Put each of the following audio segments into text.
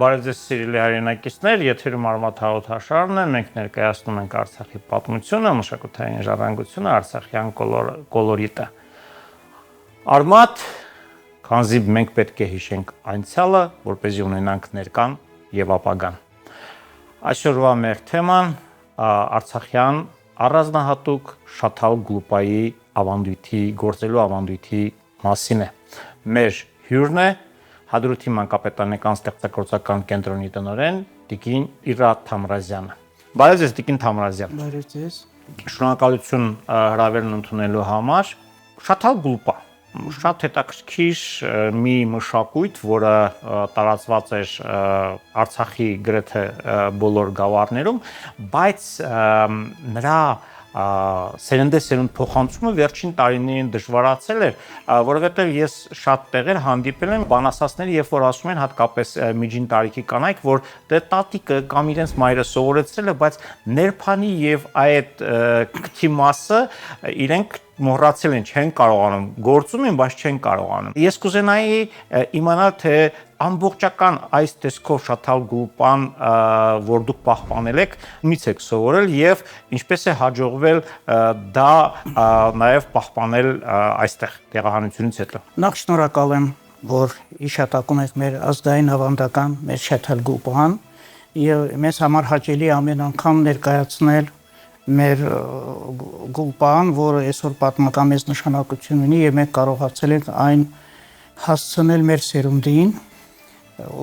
Բարև ձեզ սիրելի հայրենակիցներ, եթերում Արմաթ հաղորդաշարն է, մենք ներկայացնում ենք Արցախի պատմությունը, մշակութային ժառանգությունը, արցախյան կոլորիտը։ Արմաթ, քանզի մենք պետք է հիշենք անցյալը, որպեսզի ունենանք ներկան եւ ապագան։ Այսօրվա մեր թեման արցախյան առանձնահատուկ Շաթալ Գլուպայի ավանդույթի, գործելու ավանդույթի մասին է։ Մեր հյուրն է Հադրութի մանկապետանեկան ստեղծագործական կենտրոնի տնօրեն Տիկին Իրա Թամրազյանը։ Բարև ձեզ Տիկին Թամրազյան։ Բարև ձեզ։ Շնորհակալություն հրավերն ընդունելու համար։ Շաթալ Գլուպա շատ հետաքրքիր մի մշակույթ, որը տարածված էր Արցախի գրեթե բոլոր գավառներում, բայց նրա սերնդեսերունդ փոխանցումը վերջին տարիներին դժվարացել էր, որովհետև ես շատ տեղեր հանդիպել եմ բանասացների, երբ որ ասում են հատկապես միջին տարիքի կանայք, որ դե տատիկը կամ իրենց մայրը սովորեցրել է, բայց ներփանի եւ այդ քթի մասը իրենք մոռացել են, չեն կարողանում, գործում են, բայց չեն կարողանում։ Ես կուզենայի իմանալ, թե ամբողջական այս տեսքով Շաթալ Գլուպան, որ դուք պահպանել եք, ումից եք սովորել եւ ինչպես է հաջողվել դա նաեւ պահպանել այստեղ տեղահանությունից հետո։ Նախ շնորհակալ եմ, որ հիշատակում եք մեր ազգային ավանդական, մեր Շաթալ Գլուպան եւ մեզ համար հաճելի ամեն անգամ ներկայացնել մեր գլուպան, որը այսօր պատմական մեծ նշանակություն ունի եւ մենք կարողացել ենք այն հասցնել մեր սերունդին։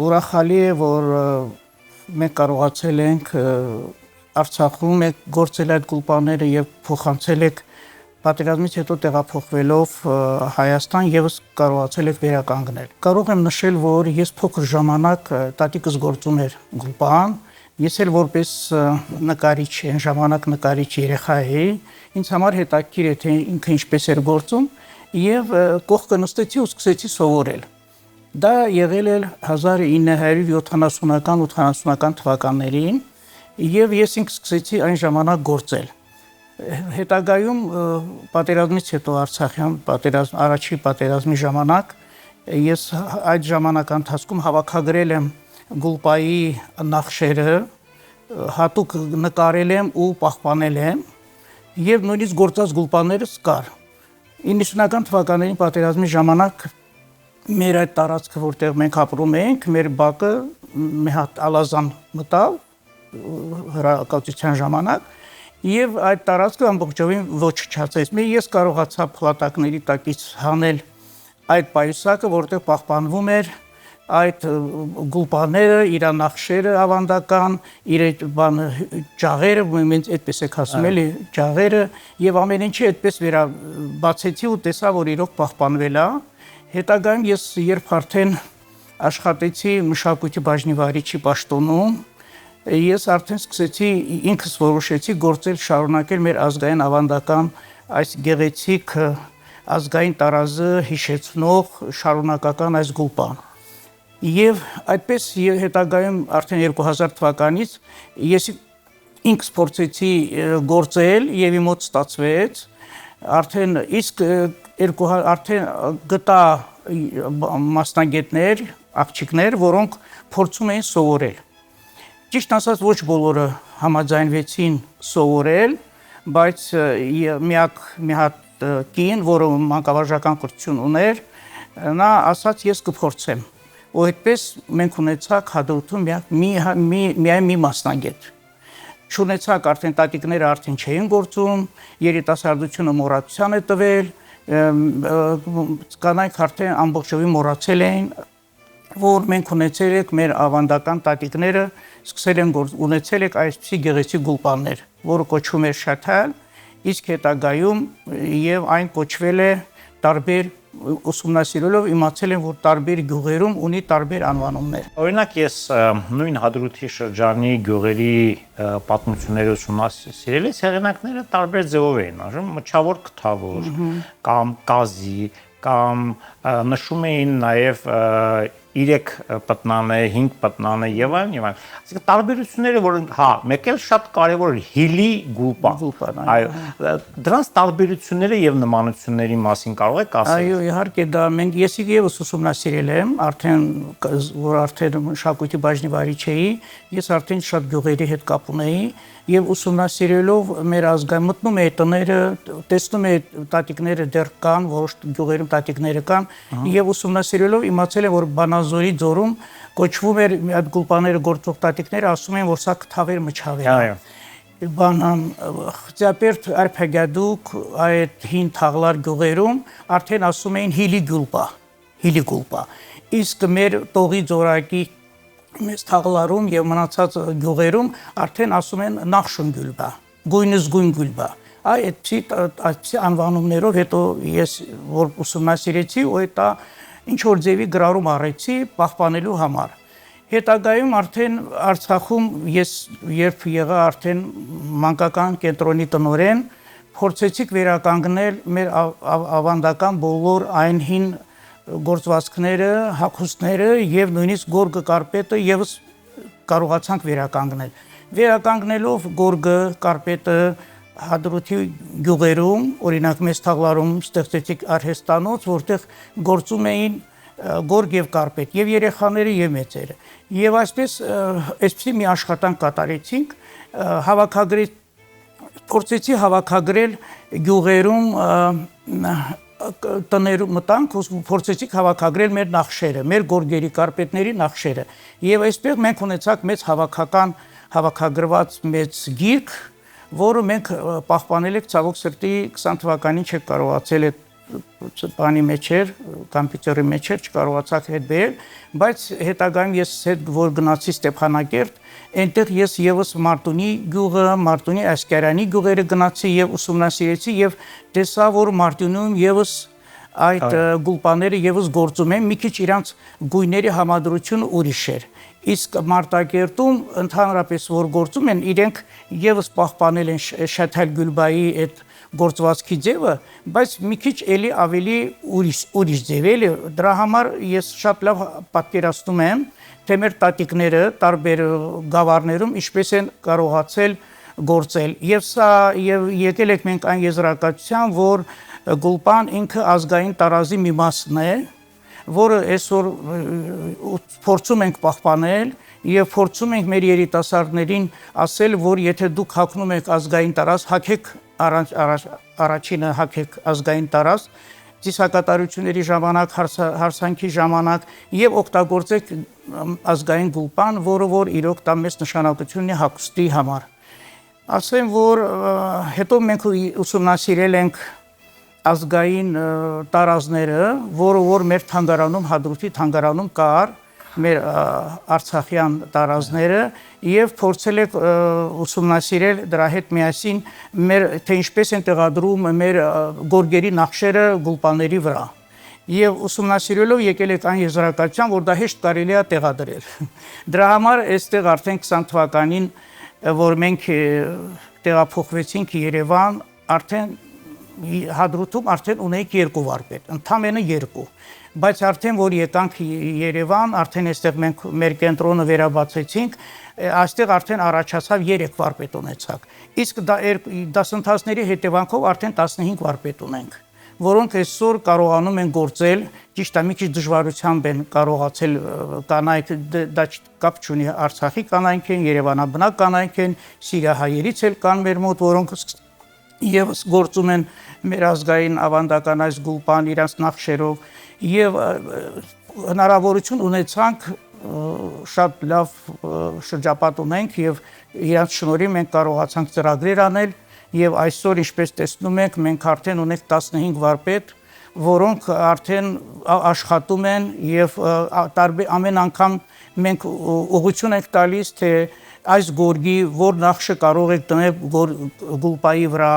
Ուրախալի է, որ մենք կարողացել ենք Արցախում գործել այդ գլուպաները եւ փոխանցել ենք պատերազմից հետո տեղափոխվելով Հայաստան եւս կարողացել ենք վերականգնել։ Կարող եմ նշել, որ ես փոքր ժամանակ տատիկս գործում էր գլուպան, ես էլ որպես նկարիչ, այն ժամանակ նկարիչ երեխա էի, ինձ համար հետաքրքիր է թե ինքը ինչպես էր գործում եւ կողքը նստեցի ու սկսեցի սովորել։ Դա եղել էր 1970-ական 80-ական թվականներին եւ ես ինքս սկսեցի այն ժամանակ գործել։ Հետագայում պատերազմից հետո Արցախյան առաջի պատերազմի ժամանակ ես այդ ժամանական ընթացքում հավաքագրել եմ գլուպայի նախշերը, հատուկ նկարել եմ ու պահպանել եմ եւ նույնիսկ գործած գլուպաներս կար։ 90-ական թվականներին պատերազմի ժամանակ մեր այդ տարածքը, որտեղ մենք ապրում ենք, մեր բակը մի հատ ալազան մտավ հրակացության ժամանակ եւ այդ տարածքը ամբողջովին ոչնչացեց։ Ես կարողացա փլատակների տակից հանել այդ պայուսակը, որտեղ պահպանվում էր այդ գլուպաները, իր նախշերը ավանդական, իր ջաղերը, մենք այդպես ենք ասում էլի, ջաղերը եւ ամեն ինչը այդպես բացեցի ու տեսա, որ իրոք պահպանվել է։ Հետագայում ես երբ արդեն աշխատեցի մշակույթի բաժնի վարիչի պաշտոնում, ես արդեն սկսեցի ինքս որոշեցի գործել, շարունակել մեր ազգային ավանդական այս գեղեցիկ ազգային տարազը հիշեցնող շարունակական այս գլուպան։ Եվ այդպես հետագայում արդեն 2000 թվականից ես ինքս փորձեցի գործել եւ իմ մոտ ստացվեց, արդեն իսկ արդեն գտա մասնագետներ, աղջիկներ, որոնք փորձում էին սովորել։ Ճիշտ ասած ոչ բոլորը համաձայնվեցին սովորել, բայց մի հատ կին, որը մանկավարժական կրթություն ուներ, նա ասաց ես կփորձեմ։ Ու այդպես մենք ունեցանք Հադրութում միայն մի մասնագետ։ Չունեցանք արդեն տատիկները արդեն չէին գործում, երիտասարդությունը մոռացության է տվել, կանայք արդեն ամբողջովին մոռացել էին, որ մենք ունեցել ենք մեր ավանդական տատիկները, սկսել են ունեցել ենք այսպիսի գեղեցիկ գլուպաններ, որը կոչվում է Շաթալ, իսկ հետագայում եւ այն կոչվել է տարբեր ուսումնասիրելով իմացել եմ, որ տարբեր գյուղերում ունի տարբեր անվանումներ։ Օրինակ ես նույն Հադրութի շրջանի գյուղերի պատմությունները ուսումնասիրելիս հեղինակները տարբեր ձևով էին արժում, մչավոր քթավոր կամ կազի կամ նշում էին նաև 3 պատնան է, 5 պատնան է եւ այլն եւ այլն։ Այսինքն տարբերությունները, որ հա, մեկ էլ շատ կարեւոր հիլի գուլպան։ Այո, դրանց տարբերությունները եւ նմանությունների մասին կարող եք ասել։ Այո, իհարկե դա մենք ես եւս ուսումնասիրել եմ, արդեն մշակույթի բաժնի վարիչ էի, ես արդեն շատ գյուղերի հետ կապ ունեի եւ ուսումնասիրելով մեր ազգային մտնում էի տները, տեսնում էի տատիկները դեռ կան, որոշ գյուղերում տատիկները կան եւ ուսումնասիրելով իմացել եմ, որ Բանազորի ձորում կոչվում էր մի հատ գուլպաները գործող տատիկները ասում են, որ սա թավեր մչավեր։ Այո։ Բանան Խծապերտ արփագադուկ այդ հին թաղլար գյուղերում արդեն ասում էին հիլի գուլպա։ Իսկ մեր տողի ձորակի մեծ թաղլարում եւ մնացած գյուղերում արդեն ասում են նախշուն գյուլբա, գույնզգույն գյուլբա։ Այդպիսի անվանումներով հետո ես որ ուսումնասիրեցի, դա ինչ որ ձևի գրառում առեցի պահպանելու համար։ Հետագայում արդեն Արցախում ես երբ եղա արդեն մանկական կենտրոնի տնօրեն, փորձեցիք վերականգնել մեր ավանդական բոլոր այն հին գործվածքները, հագուստները եւ նույնիսկ գորգը կարպետը եւս կարողացանք վերականգնել։ Վերականգնելով գորգը, կարպետը Հադրութի գյուղերում, օրինակ մեծ թաղլարում ստեղծեցիք արհեստանոց, որտեղ գործում էին գորգ եւ կարպետ, եւ երեխաները եւ մեծերը։ Եվ այսպես մի աշխատանք կատարեցինք, փորձեցի հավաքագրել գյուղերում տներում մտանք, փորձեցիք հավաքագրել մեր նախշերը, մեր գորգերի, կարպետների նախշերը։ Եվ այսպես մենք ունեցանք մեծ հավաքագրված մեծ գիրք, որը մենք պահպանել ենք ցավոք սրտի 20 թվականին չեք կարողացել այդ բանի մեջ էր, կոմպյուտերի մեջ էր, չկարողացաք հետ բերել, բայց հետագայում ես հետ որ գնացի Ստեփանակերտ, այնտեղ ես եւս Մարտունի գյուղը, Մարտունի Ասկերանի գյուղերը գնացի եւ ուսումնասիրեցի եւ տեսա, որ Մարտունում եւս այդ գուլպաները եւս գործում են, մի քիչ իրանց գույների համադրությունը ուրիշ էր։ Իսկ Մարտակերտում ընդհանրապես որ գործում են, իրենք եւս պահպանել են Շաթալ Գյուլբայի այդ գործվածքի ձևը, բայց մի քիչ էլի ավելի ուրիշ ձև է։ Դրա համար ես շատ լավ պատկերացնում եմ, թե մեր տատիկները տարբեր գավառներում ինչպես են կարողացել գործել։ Եվ եկել ենք մենք այն եզրակացության, որ գուլպան ինքը ազգային տարազի մի մասն է, որը այսօր փորձում ենք պահպանել եւ փորձում ենք մեր երիտասարդներին ասել, որ եթե դուք հագնում եք ազգային տարազ, հագեք առաջինը հագեք ազգային տարազ, ծիսակատարությունների ժամանակ, հարսանքի ժամանակ եւ օգտագործեք ազգային գուլպան, որը որ իրոք դա մեծ նշանակություն է հագուստի համար։ Ասեմ, որ հետո մենք ուսումնասիրել ենք ազգային տարազները, որը որ մեր թանգարանում, Հադրութի թանգարանում կար, մեր արցախյան տարազները եւ փորձել եք ուսումնասիրել դրա հետ միասին թե ինչպես են տեղադրում մեր գորգերի նախշերը գուլպաների վրա։ Եվ ուսումնասիրելով եկել եք այն եզրակացության, որ դա հեշտ կարելի է տեղադրել։ Դրա համար այստեղ արդեն 20 թվականին, որ մենք տեղափոխվեցինք Երևան, արդեն Հադրութում արդեն ունեիք 2 վարպետ, ընդամենը 2, բայց արդեն որ եկանք Երևան, արդեն այստեղ մենք մեր կենտրոնը վերաբացեցինք, այստեղ արդեն առաջացավ 3 վարպետ ունեցակ։ Իսկ դասընթացների հետևանքով արդեն 15 վարպետ ունենք, որոնք այսօր կարողանում են գործել, ճիշտ է մի քիչ դժվարությամբ են կարողացել կանայք, դա կապ չունի Արցախի կանայք են, Երևանաբնակ կանայք են, սիրիահայերից էլ կան մեր մոտ, որոնք եւս գործում են մեր ազգային ավանդական այս գուլպան իրանց նախշերով եւ հնարավորություն ունեցանք շատ լավ շրջապատ ունենք եւ իրանց շնորհիվ մենք կարողացանք ծրագրեր անել եւ այսօր ինչպես տեսնում եք մենք արդեն ունենք 15 վարպետ, որոնք արդեն աշխատում են եւ ամեն անգամ մենք ուղղություն ենք տալիս թե այս գորգի որ նախշը կարող եք դնել գուլպայի վրա,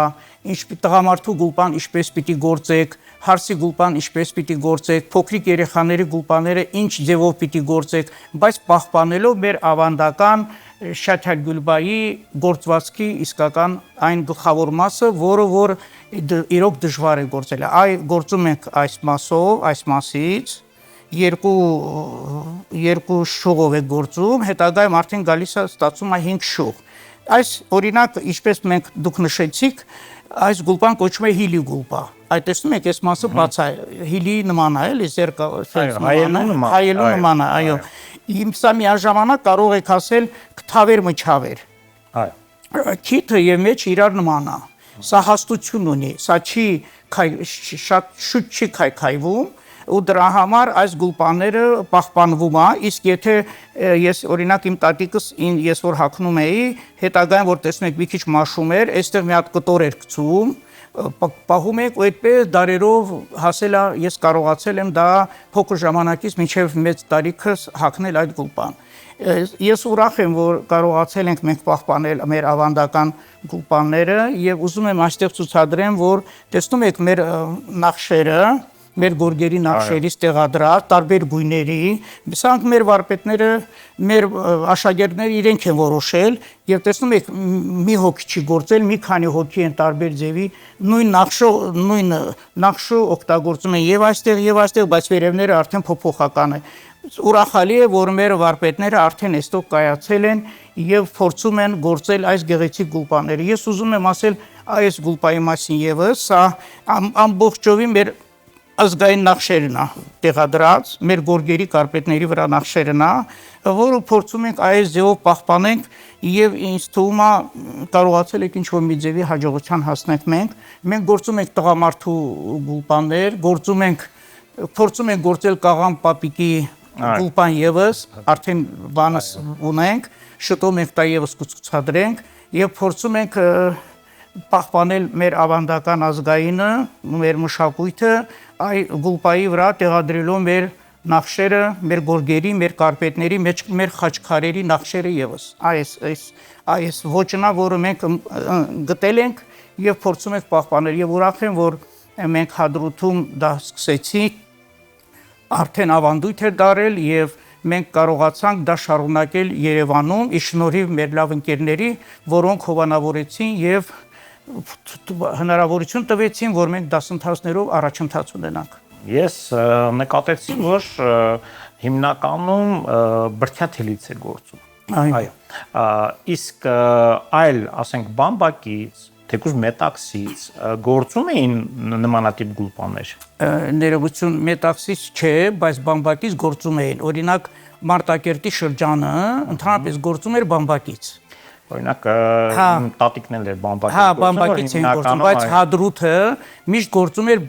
տղամարդու գուլպան ինչպես պիտի գործեք, հարսի գուլպան ինչպես պիտի գործեք, փոքրիկ երեխաների գուլպաները ինչ ձևով պիտի գործեք, բայց պահպանելով մեր ավանդական Շաթալ Գյուլբայի գործվածքի իսկական այն գլխավոր մասը, որը որ իրոք դժվար է գործել։ Գործում ենք այս մասով, այս մասից երկու շուղով է գործում, հետագայում արդեն գալիս է ստացվում է 5 շուղ։ Այս օրինակ, ինչպես մենք դուք նշեցիք, այս գուլպան կոչվում է հիլի գուլպա։ Այդ տեսնում եք, այս մասը բաց է, հիլի նման է, էլի հայելու նման է, այո։ Սա միաժամանակ կարող եք ասել թավեր մչավեր։ Այո։ Քիթը եւ մեջ իրար նման է։ Սա հաստություն ունի, սա չի շատ շուտ չի քայքայվում ու դրա համար այս գուլպաները պահպանվում է, իսկ եթե ես օրինակ իմ տատիկս ես որ հագնում էի, հետագայում որ տեսնում եք մի քիչ մաշում էր, այստեղ մի հատ կտոր էր գցում, պահում եք ու այդպես դարերով հասել է, ես կարողացել եմ դա փոքր ժամանակից մինչև մեծ տարիքս հագնել այդ գուլպան։ Ես ուրախ եմ, որ կարողացել ենք մենք պահպանել մեր ավանդական գուլպանները եւ ուզում եմ այստեղ ցուցադրեմ, որ տեսնում եք մեր նախշերը, մեր գորգերի նախշերից տեղադրած տարբեր գույների, սրանք մեր վարպետները, մեր աշակերտները իրենք են որոշել եւ տեսնում եք մի հոգի չի գործել, մի քանի հոգի են տարբեր ձևի նույն նախշը օգտագործում են եւ այստեղ, բայց վերևները արդեն փոփոխական է։ Ուրախալի է, որ մեր վարպետները արդեն այստեղ կայացել են եւ փորձում են գործել այս գեղեցիկ գուլպաները։ Ես ուզում եմ ասել այս գուլպայի մասին եւս, սա ամբողջովին մեր ազգային նախշերն է տեղադրած, մեր գորգերի կարպետների վրա նախշերն է, որը փորձում ենք այս ձևով պահպանենք եւ ինձ թվում է կարողացել ենք ինչ-որ մի ձևի հաջողության հասնենք մենք։ Մենք գործում ենք տղամարդու գուլպաններ, փորձում ենք գործել կաղամ պապիկի գուլպան եւս, արդեն բանս ունենք, շուտով մենք դա եւս կցուցադրենք եւ փորձում ենք պահպանել մեր ավանդական ազգայինը, մեր մշակույթը, այ գուլպայի վրա տեղադրելով մեր նախշերը, մեր գորգերի, մեր կարպետների, մեր խաչքարերի նախշերը եւս։ Այս ոճնա, որը մենք գտել ենք եւ փորձում ենք պահպանել եւ ուրախ եմ, որ մենք հադրութում դա սկսեցինք, արդեն ավանդույթ է դարել եւ մենք կարողացանք դա շարունակել Երևանում, ի շնորհիվ մեր լավ ընկերների, որոնք հովանավորեցին եւ հնարավորություն տվեցին, որ մենք դասընթացներով առաջընթաց ունենանք։ Ես նկատեցի, որ հիմնականում բրդյաթելից է գործում։ Այո։ Իսկ այլ, ասենք, բամբակից, թեկուզ մետաքսից գործում էին նմանատիպ գուլպաներ։ Ներողություն, մետաքսից չէ, բայց բամբակից գործում էին։ Օրինակ Մարտակերտի շրջանը ընդհանրապես գործում էր բամբակից։ Օրինակ տատիկն էլ էր բամբակից։ Հա, բամբակից էին գործում, բայց հադրութը միշտ գործում էր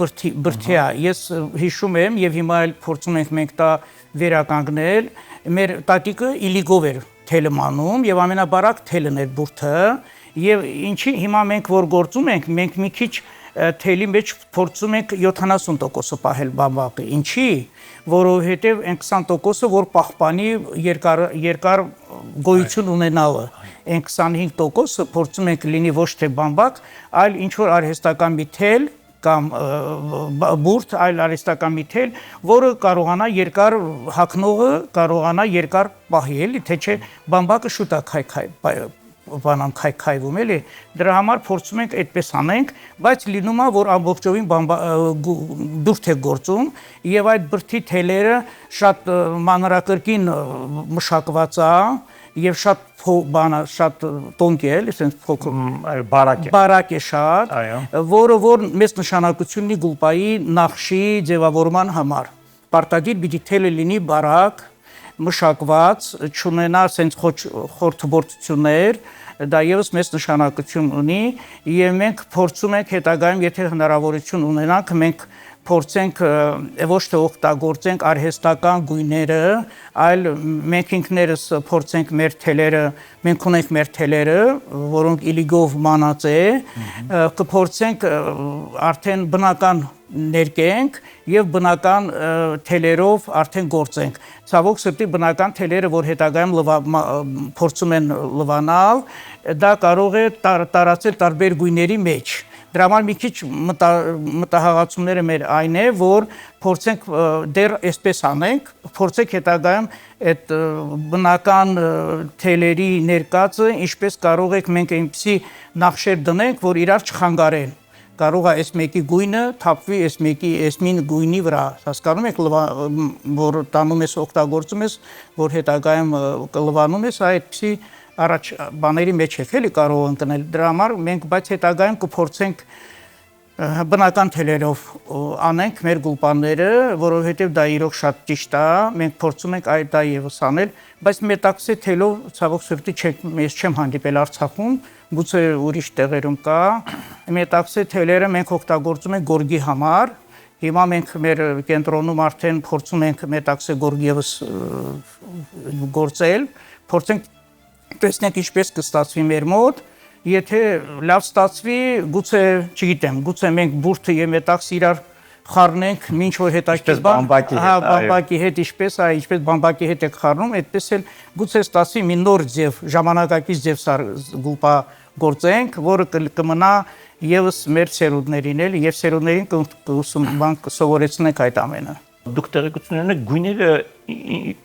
բրդյա։ Ես հիշում եմ եւ հիմա էլ փորձում ենք մենք դա վերականգնել։ Մեր տատիկը իլիգով էր թելը մանում եւ ամենաբարակ թելն էր բուրդը եւ ինչի հիմա մենք որ գործում ենք, մենք մի քիչ թելի մեջ փորձում ենք 70% պահել բամբակը։ Ինչի, որովհետեւ այն 20%-ը որ պահպանի երկար գոյություն ունենալը, այն 25%-ը փորձում ենք լինի ոչ թե բամբակ, այլ ինչ որ արհեստական մի թել կամ բուրդ, այլ արհեստական մի թել, որը կարողանա երկար հագնողը կարողանա երկար պահել, թե չէ բամբակը շուտ է քայքայվում էլի, դրա համար փորձում ենք այդպես անենք, բայց լինում է, որ ամբողջովին դուրդ է գործում եւ այդ բրդի թելերը շատ մանրակրկին մշակված է եւ շատ տոնկ է, այսպես փոքր բարակ է շատ, որը մեծ նշանակություն ունի գուլպայի նախշի ձևավորման համար։ Պարտադիր պիտի թելը լինի բարակ, մշակված, չունենա sense խորթբորտություններ, դա եւս մեծ նշանակություն ունի եւ մենք փորձում ենք հետագայում, եթե հնարավորություն ունենանք, մենք փորձենք ոչ թե օգտագործենք արհեստական գույները, այլ մենք ինքներս փորձենք մեր թելերը, մենք ունենք մեր թելերը, որոնք իլիգով մանած է, կփորձենք արդեն բնական ներկենք եւ բնական թելերով արդեն գործենք։ Ցավոք սրտի բնական թելերը, որ հետագայում փորձում են լվանալ, դա կարող է տարածել տարբեր գույների մեջ։ Դրա համար մի քիչ մտահղացումները մեր այն է, որ փորձենք դեռ այսպես անենք, փորձենք հետագայում այդ բնական թելերի ներկածը ինչպես կարող եք մենք այնպեսի նախշեր դնենք, որ իրար չխանգարեն։ կարող է այս մեկի գույնը թափվի այս մեկի այս մին գույնի վրա, հասկանում եք, որ տանում ես օգտագործում ես, որ հետագայում կլվանում ես, այդպիսի առաջ բաների մեջ եք էլի կարող ընկնել։ Դրա համար մենք բայց հետագայում կփորձենք բնական թելերով անենք մեր գուլպանները, որովհետև դա իրոք շատ ճիշտ է, մենք փորձում ենք այդ դա եւս անել, բայց մետաքսե թելով ցավոք սրտի ես չեմ հանդիպել Արցախում, գուցե ուրիշ տեղերում կա։ Մետաքսե թելերը մենք օգտագործում ենք գորգի համար։ Հիմա մենք մեր կենտրոնում արդեն փորձում ենք մետաքսե գորգ եւս գործել, փորձենք տեսնենք ինչպես կստացվի մեր մոտ։ Եթե լավ ստացվի, գուցե, չգիտեմ, գուցե մենք բուրդը եւ մետաքսը իրար խառնենք, ինչ որ հետաքրքիր բան, բամբակի հետ ինչպես, ինչպես բամբակի հետ եք խառնում, այդպես էլ գուցե ստացվի մի նոր ձև, ժամանակակից ձև գուլպա գործենք, որը կմնա եւս մեր սերունդներին էլ եւ սերունդներին կսովորեցնենք այդ ամենը։ Դուք տեղեկությունները գույները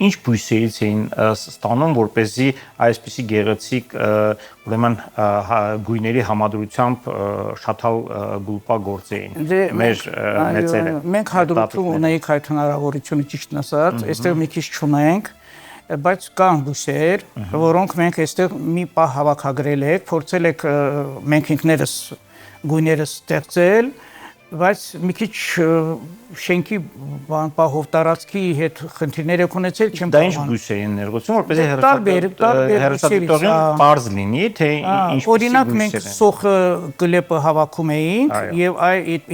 ինչ բույսերից էին ստանում, որպեսզի այսպիսի գեղեցիկ ուրեմն գույների համադրությամբ շաթալ գուլպա գործեին մեր մեծերը։ Մենք հադրութում ունեինք այդ հնարավորությունը ճիշտ ասած, այստեղ մի քիչ չունենք, բայց կան բույսեր, որոնք մենք այստեղ մի պահ հավաքագրել ենք, փորձել ենք մենք ինքներս գույները ստեղծել, բայց մի քիչ շենքի պահով տարածքի հետ խնդիրներ եք ունեցել, չեմ դա ինչ բույսեր են ներգործում, որպեսզի հեռուստատիտողին պարզ լինի, թե ինչ օրինակ մենք սոխը գլեպը հավաքում էինք եւ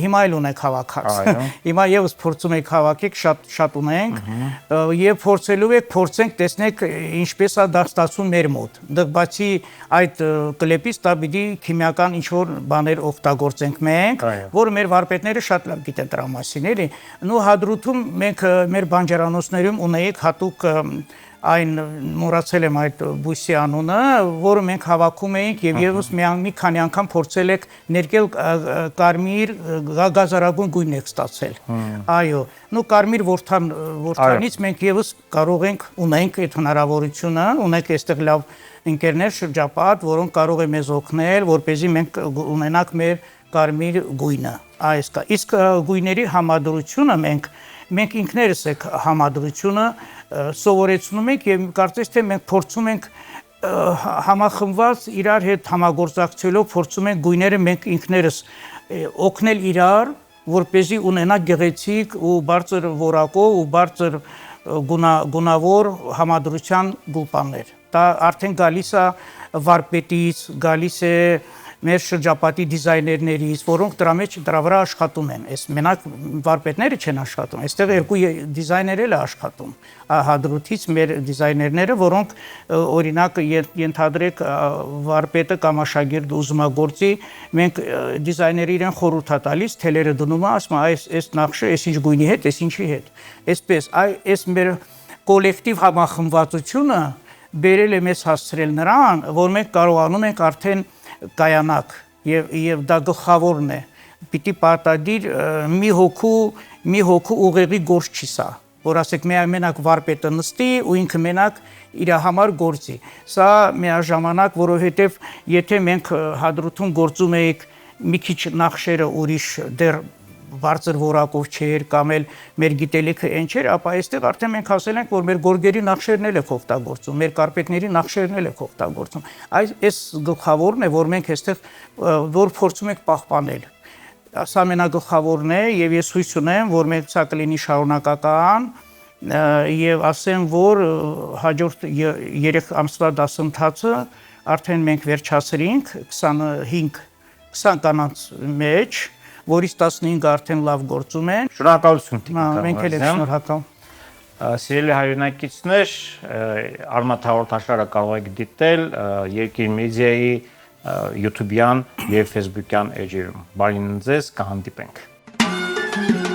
հիմա էլ ունենք հավաքած։ Հիմա եւս փորձում ենք հավաքել, շատ ունենք եւ փորձենք տեսնենք ինչպես է դա ստացվում մեր մոտ։ Դա բացի այդ գլեպից դա պիտի քիմիական ինչ որ բաներ օգտագործենք մենք, որը մեր վարպետները շատ լավ գիտեն դրա մասին։ Նու հադրութում մենք մեր բանջարանոցներում ունեինք հատուկ այն մոռացել եմ այդ բույսի անունը, որը մենք հավաքում էինք եւ եւս մի քանի անգամ փորձել ենք ներկել կարմիր գազարագույն գույն եք ստացել։ Այո, նու կարմիր ворթանից մենք եւս կարող ենք ունենք այդ հնարավորությունը, ունենք այստեղ լավ ընկերներ շրջապատ, որոնք կարող են մեզ օգնել, որպեսզի մենք ունենանք մեր կարմիր գույնը, այս կա։ Իսկ գույների համադրությունը մենք ինքներս ենք համադրությունը սովորեցնում ենք եւ կարծես թե մենք փորձում ենք համախմբված իրար հետ համագործակցելով փորձում ենք գույները մենք ինքներս օգնել իրար, որպեսզի ունենա գեղեցիկ ու բարձր որակով ու բարձր գունավոր համադրության գուլպաններ։ Դա արդեն գալիս է վարպետից, գալիս է մեր շրջապատի դիզայներներից, որոնք դրա վրա աշխատում են։ Այս մենակ վարպետները չեն աշխատում, այստեղ երկու դիզայներ էլ աշխատում։ Հադրութից մեր դիզայներները, որոնք օրինակ ենթադրեք վարպետը կամ աշակերտը ուզում է գործի, մենք դիզայները իրեն խորհուրդ է տալիս, թելերը դնում է, ասում է այս նախշը, այս ինչ գույնի հետ, այս ինչի հետ։ Այսպես, այս մեր կոլեկտիվ համախմբվածությունը բերել է մեզ հասցրել նրան, որ մենք կարողանում ենք արդեն կայանակ եւ դա գլխավորն է պիտի պարտադիր մի հոգու ուղեղի գործ չի սա որ ասեք մենակ վարպետը նստի ու ինքը մենակ իր համար գործի սա միաժամանակ որովհետեւ եթե մենք հադրութում գործում էինք մի քիչ նախշերը ուրիշ դեռ բարձր որակով չէր կամ էլ մեր գիտելիքը այն չէր, ապա այստեղ արդեն մենք ասել ենք, որ մեր գորգերի նախշերն էլ եք օգտագործում, մեր կարպետների նախշերն էլ եք օգտագործում։ Այս գլխավորն է, որ մենք այստեղ որ փորձում ենք պահպանել։ Սա ամենագլխավորն է եւ ես հույս ունեմ, որ մենք սա կլինի շարունակական եւ ասեմ, որ հաջորդ 3 ամսվա դասընթացը արդեն մենք վերջացրինք 20 կանանց մեջ որից 15 արդեն լավ գործում են։ Շնորհակալություն Տիկին։ Մենք էլ ենք շնորհակալ։ Սիրելի հայրենակիցներ, Արմատ հաղորդաշարը կարող եք դիտել Երկիր մեդիայի YouTube-յան եւ Facebook-յան էջերում։ Բարին ձեզ, կհանդիպենք։